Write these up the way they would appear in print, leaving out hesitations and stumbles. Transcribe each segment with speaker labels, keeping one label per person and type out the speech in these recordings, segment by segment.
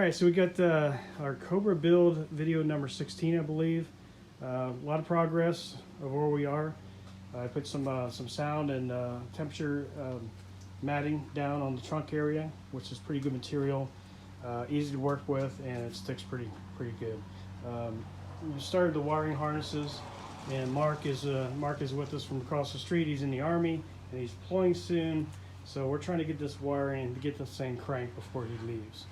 Speaker 1: All right, so we got our Cobra build video number 16, I believe. A lot of progress of where we are. I put some sound and temperature matting down on the trunk area, which is pretty good material, easy to work with, and it sticks pretty good. We started the wiring harnesses, and Mark is with us from across the street. He's in the Army, and he's deploying soon. So we're trying to get this wiring and get this thing cranked before he leaves.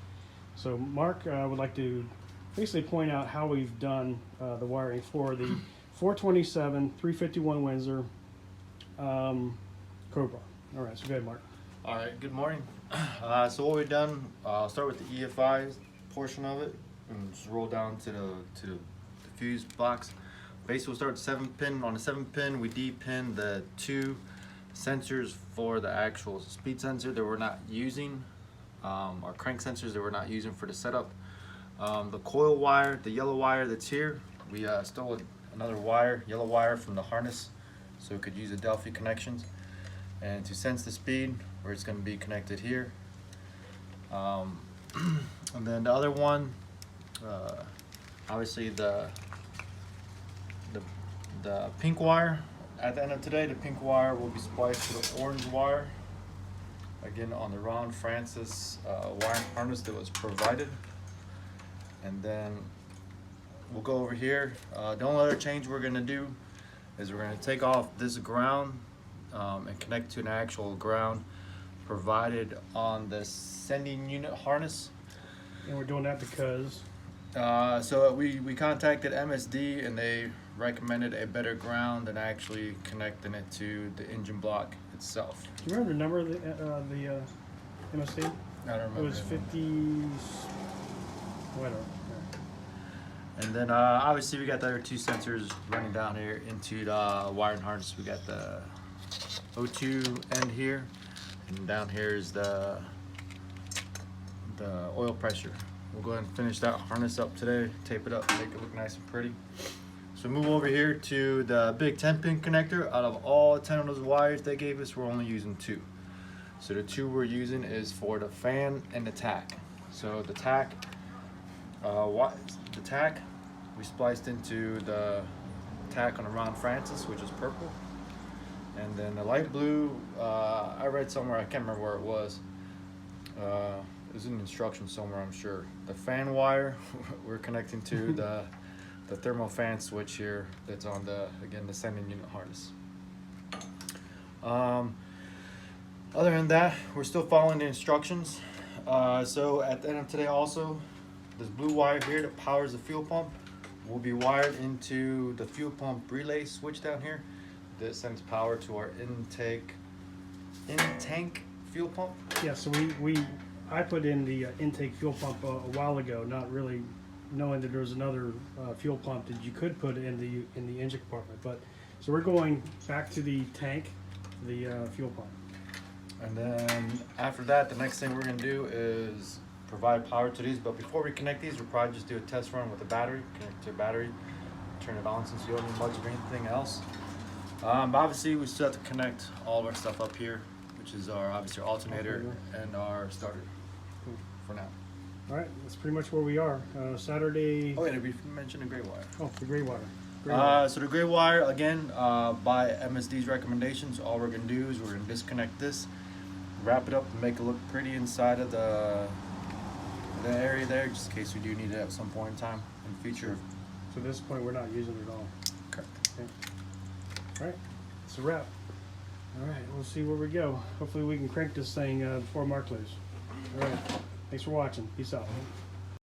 Speaker 1: So Mark would like to basically point out how we've done the wiring for the 427, 351 Windsor Cobra. All right, so go ahead, Mark.
Speaker 2: All right, good morning. So what we've done, I'll start with the EFI portion of it and just roll down to the fuse box. Basically, we'll start with 7-pin. On the 7-pin, we D-pin the 2 sensors for the actual speed sensor that we're not using, our crank sensors that we're not using for the setup. The coil wire, the yellow wire that's here, we stole another wire, yellow wire from the harness, so we could use the Delphi connections. And to sense the speed, where it's going to be connected here. And then the other one, obviously the pink wire. At the end of today, the pink wire will be spliced to the orange wire, again on the Ron Francis wiring harness that was provided. And then we'll go over here. The only other change we're going to do is we're going to take off this ground and connect to an actual ground provided on the sending unit harness.
Speaker 1: And we're doing that because?
Speaker 2: So we contacted MSD and they recommended a better ground than actually connecting it to the engine block itself.
Speaker 1: Do you remember the number of the MSD?
Speaker 2: I don't remember.
Speaker 1: It was 50, whatever.
Speaker 2: And then obviously we got the other 2 sensors running down here into the wiring harness. We got the O2 end here, and down here is the oil pressure. We'll go ahead and finish that harness up today, tape it up, make it look nice and pretty. So move over here to the big 10-pin connector. Out of all 10 of those wires they gave us, we're only using 2. So the 2 we're using is for the fan and the tack. So the tack, we spliced into the tack on the Ron Francis, which is purple. And then the light blue, I read somewhere, I can't remember where it was. It was in instructions somewhere, I'm sure. The fan wire, we're connecting to the thermal fan switch here that's on the sending unit harness. Other than that, we're still following the instructions. So at the end of today also, this blue wire here that powers the fuel pump will be wired into the fuel pump relay switch down here that sends power to our in-tank fuel pump.
Speaker 1: Yeah, so I put in the intake fuel pump a while ago, not really knowing that there was another fuel pump that you could put in the engine compartment. But so we're going back to the tank, the fuel pump.
Speaker 2: And then after that, the next thing we're going to do is provide power to these. But before we connect these, we'll probably just do a test run with the battery, connect to a battery, turn it on since you don't need much of anything else. But obviously we still have to connect all of our stuff up here, which is our alternator and our starter for now.
Speaker 1: All right, that's pretty much where we are. Saturday.
Speaker 2: Oh, yeah, we mentioned the gray wire.
Speaker 1: Oh, the gray wire.
Speaker 2: So the gray wire, again, by MSD's recommendations, all we're going to do is we're going to disconnect this, wrap it up, and make it look pretty inside of the area there, just in case we do need it at some point in time in the future.
Speaker 1: So at this point, we're not using it at all.
Speaker 2: Correct.
Speaker 1: Okay. All right, it's a wrap. All right, we'll see where we go. Hopefully we can crank this thing before Mark leaves. All right, thanks for watching. Peace out.